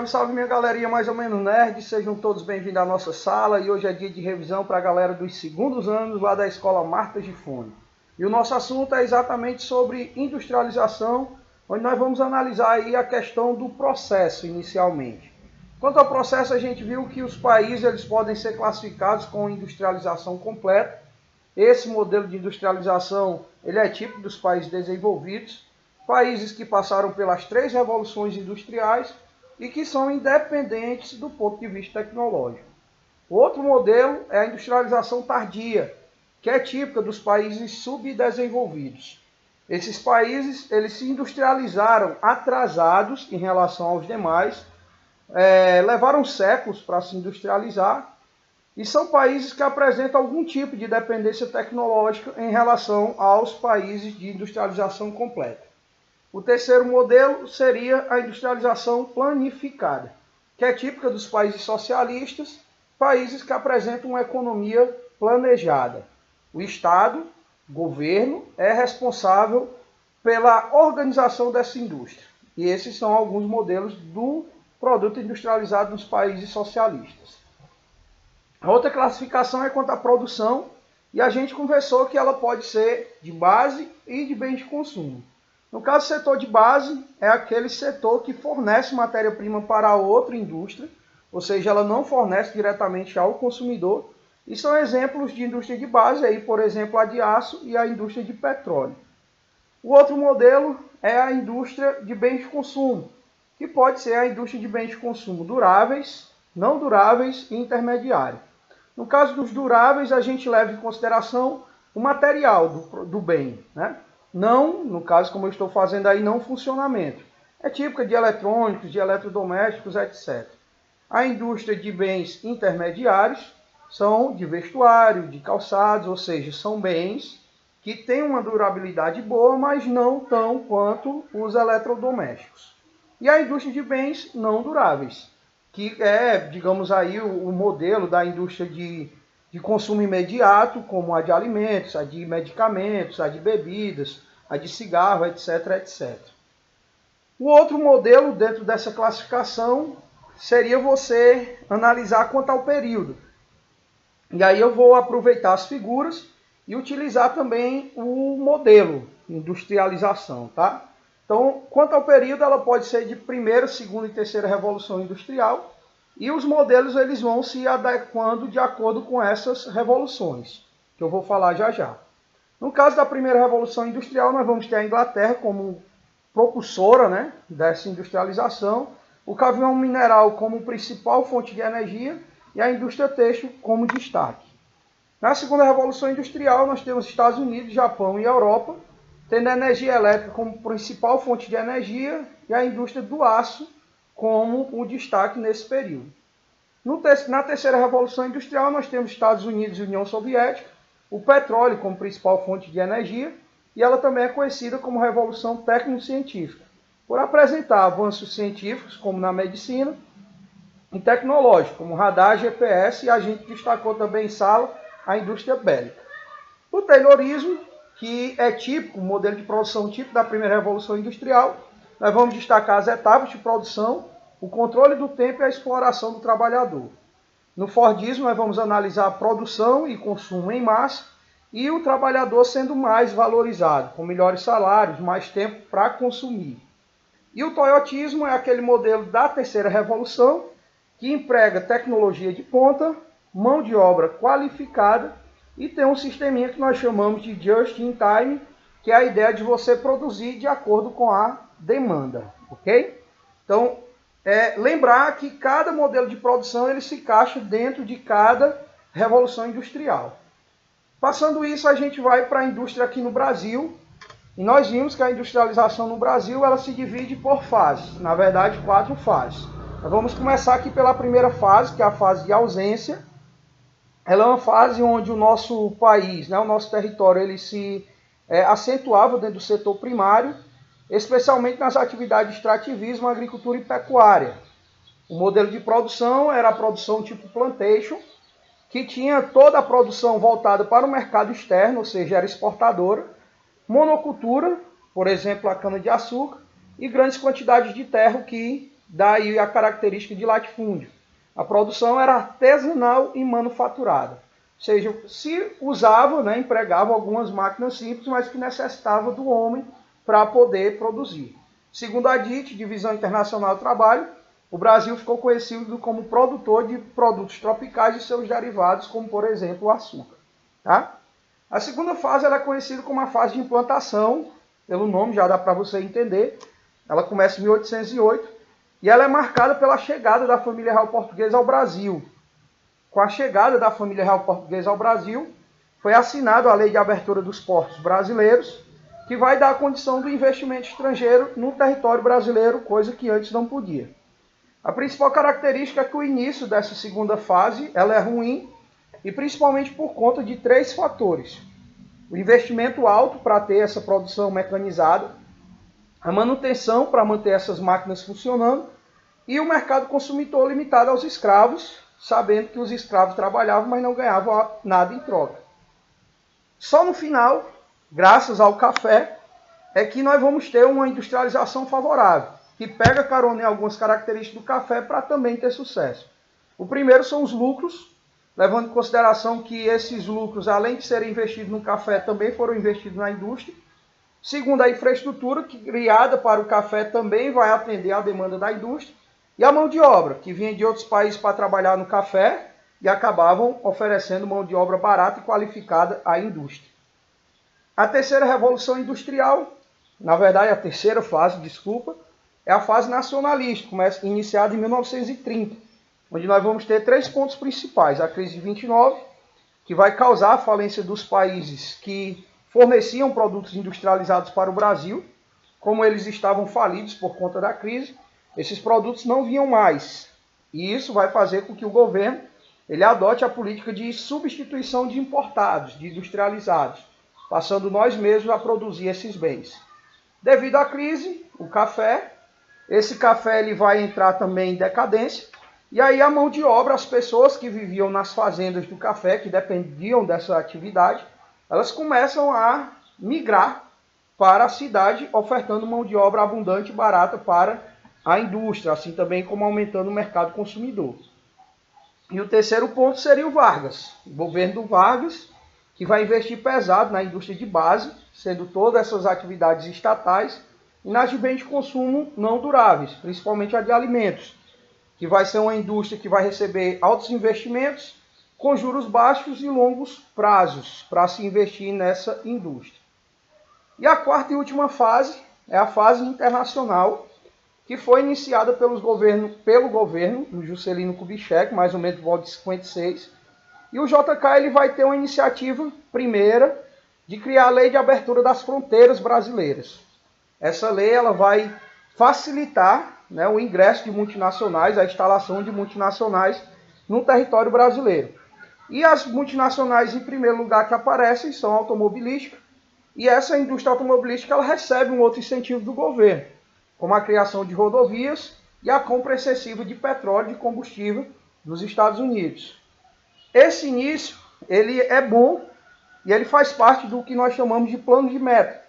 Salve, salve minha galerinha mais ou menos nerd, sejam todos bem-vindos à nossa sala e hoje é dia de revisão para a galera dos segundos anos lá da Escola Marta Gifone. E o nosso assunto é exatamente sobre industrialização, onde nós vamos analisar aí a questão do processo inicialmente. Quanto ao processo, a gente viu que os países eles podem ser classificados com industrialização completa. Esse modelo de industrialização ele é típico dos países desenvolvidos, países que passaram pelas 3 revoluções industriais e que são independentes do ponto de vista tecnológico. O outro modelo é a industrialização tardia, que é típica dos países subdesenvolvidos. Esses países eles se industrializaram atrasados em relação aos demais, levaram séculos para se industrializar e são países que apresentam algum tipo de dependência tecnológica em relação aos países de industrialização completa. O terceiro modelo seria a industrialização planificada, que é típica dos países socialistas, países que apresentam uma economia planejada. O Estado, governo, é responsável pela organização dessa indústria. E esses são alguns modelos do produto industrializado nos países socialistas. A outra classificação é quanto à produção, e a gente conversou que ela pode ser de base e de bens de consumo. No caso, o setor de base é aquele setor que fornece matéria-prima para outra indústria, ou seja, ela não fornece diretamente ao consumidor, e são exemplos de indústria de base, aí, por exemplo, a de aço e a indústria de petróleo. O outro modelo é a indústria de bens de consumo, que pode ser a indústria de bens de consumo duráveis, não duráveis e intermediário. No caso dos duráveis, a gente leva em consideração o material do bem, né? Não, no caso como eu estou fazendo aí, não funcionamento. É típica de eletrônicos, de eletrodomésticos, etc. A indústria de bens intermediários são de vestuário, de calçados, ou seja, são bens que têm uma durabilidade boa, mas não tão quanto os eletrodomésticos. E a indústria de bens não duráveis, que é, digamos aí, o modelo da indústria de consumo imediato, como a de alimentos, a de medicamentos, a de bebidas, a de cigarro, etc, etc. O outro modelo dentro dessa classificação seria você analisar quanto ao período. E aí eu vou aproveitar as figuras e utilizar também o modelo industrialização, tá? Então, quanto ao período, ela pode ser de primeira, segunda e terceira revolução industrial, e os modelos eles vão se adequando de acordo com essas revoluções, que eu vou falar já já. No caso da primeira revolução industrial, nós vamos ter a Inglaterra como propulsora, né, dessa industrialização, o carvão mineral como principal fonte de energia e a indústria têxtil como destaque. Na segunda revolução industrial, nós temos Estados Unidos, Japão e Europa, tendo a energia elétrica como principal fonte de energia e a indústria do aço como o destaque nesse período. Na terceira revolução industrial, nós temos Estados Unidos e União Soviética, o petróleo como principal fonte de energia, e ela também é conhecida como Revolução Técnico-Científica, por apresentar avanços científicos, como na medicina, e tecnológicos, como radar, GPS, e a gente destacou também em sala a indústria bélica. O Taylorismo, que é típico, um modelo de produção típico da primeira revolução industrial, nós vamos destacar as etapas de produção, o controle do tempo e a exploração do trabalhador. No Fordismo, nós vamos analisar a produção e consumo em massa e o trabalhador sendo mais valorizado, com melhores salários, mais tempo para consumir. E o Toyotismo é aquele modelo da terceira revolução que emprega tecnologia de ponta, mão de obra qualificada e tem um sisteminha que nós chamamos de just in time, que é a ideia de você produzir de acordo com a demanda, ok? Então, lembrar que cada modelo de produção ele se encaixa dentro de cada revolução industrial. Passando isso, a gente vai para a indústria aqui no Brasil, e nós vimos que a industrialização no Brasil ela se divide por fases, na verdade 4 fases. Nós vamos começar aqui pela primeira fase, que é a fase de ausência. Ela é uma fase onde o nosso país, né, o nosso território, ele se acentuava dentro do setor primário, especialmente nas atividades de extrativismo, agricultura e pecuária. O modelo de produção era a produção tipo plantation, que tinha toda a produção voltada para o mercado externo, ou seja, era exportadora, monocultura, por exemplo, a cana-de-açúcar, e grandes quantidades de terra que daí a característica de latifúndio. A produção era artesanal e manufaturada. Ou seja, se usava, né, empregava algumas máquinas simples, mas que necessitava do homem para poder produzir. Segundo a DIT, Divisão Internacional do Trabalho, o Brasil ficou conhecido como produtor de produtos tropicais e seus derivados, como por exemplo o açúcar. Tá? A segunda fase ela é conhecida como a fase de implantação, pelo nome já dá para você entender. Ela começa em 1808 e ela é marcada pela chegada da família real portuguesa ao Brasil. Com a chegada da família real portuguesa ao Brasil, foi assinada a Lei de Abertura dos Portos Brasileiros, que vai dar a condição do investimento estrangeiro no território brasileiro, coisa que antes não podia. A principal característica é que o início dessa segunda fase ela é ruim, e principalmente por conta de 3 fatores. O investimento alto para ter essa produção mecanizada, a manutenção para manter essas máquinas funcionando e o mercado consumidor limitado aos escravos, sabendo que os escravos trabalhavam, mas não ganhavam nada em troca. Só no final, graças ao café, é que nós vamos ter uma industrialização favorável, que pega carona em algumas características do café para também ter sucesso. O primeiro são os lucros, levando em consideração que esses lucros, além de serem investidos no café, também foram investidos na indústria. Segundo, a infraestrutura, que criada para o café, também vai atender à demanda da indústria. E a mão de obra, que vinha de outros países para trabalhar no café e acabavam oferecendo mão de obra barata e qualificada à indústria. A terceira revolução industrial, na verdade a terceira fase, é a fase nacionalista, iniciada em 1930, onde nós vamos ter 3 pontos principais. A crise de 29, que vai causar a falência dos países que forneciam produtos industrializados para o Brasil. Como eles estavam falidos por conta da crise, esses produtos não vinham mais. E isso vai fazer com que o governo ele adote a política de substituição de importados, de industrializados, passando nós mesmos a produzir esses bens. Devido à crise, esse café ele vai entrar também em decadência. E aí a mão de obra, as pessoas que viviam nas fazendas do café, que dependiam dessa atividade, elas começam a migrar para a cidade, ofertando mão de obra abundante e barata para a indústria, assim também como aumentando o mercado consumidor. E o terceiro ponto seria o Vargas, o governo do Vargas, que vai investir pesado na indústria de base, sendo todas essas atividades estatais, e nas de bens de consumo não duráveis, principalmente a de alimentos, que vai ser uma indústria que vai receber altos investimentos com juros baixos e longos prazos para se investir nessa indústria. E a quarta e última fase é a fase internacional, que foi iniciada pelo governo do Juscelino Kubitschek, mais ou menos por volta de 56. E o JK ele vai ter uma iniciativa primeira de criar a Lei de Abertura das Fronteiras Brasileiras. Essa lei ela vai facilitar, né, o ingresso de multinacionais, a instalação de multinacionais no território brasileiro. E as multinacionais, em primeiro lugar, que aparecem são a automobilística, e essa indústria automobilística ela recebe um outro incentivo do governo, como a criação de rodovias e a compra excessiva de petróleo e de combustível dos Estados Unidos. Esse início ele é bom e ele faz parte do que nós chamamos de plano de meta.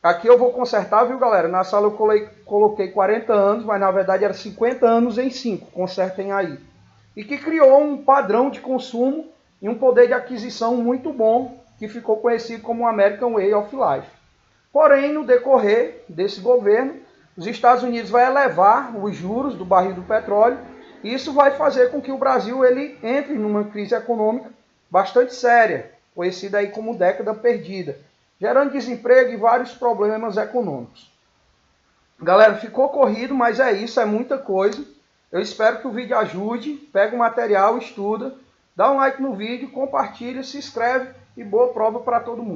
Aqui eu vou consertar, viu, galera? Na sala eu coloquei 40 anos, mas na verdade era 50 anos em 5, consertem aí. E que criou um padrão de consumo e um poder de aquisição muito bom, que ficou conhecido como American Way of Life. Porém, no decorrer desse governo, os Estados Unidos vai elevar os juros do barril do petróleo, e isso vai fazer com que o Brasil ele entre numa crise econômica bastante séria, conhecida aí como década perdida, gerando desemprego e vários problemas econômicos. Galera, ficou corrido, mas é isso, é muita coisa. Eu espero que o vídeo ajude. Pega o material, estuda, dá um like no vídeo, compartilha, se inscreve e boa prova para todo mundo.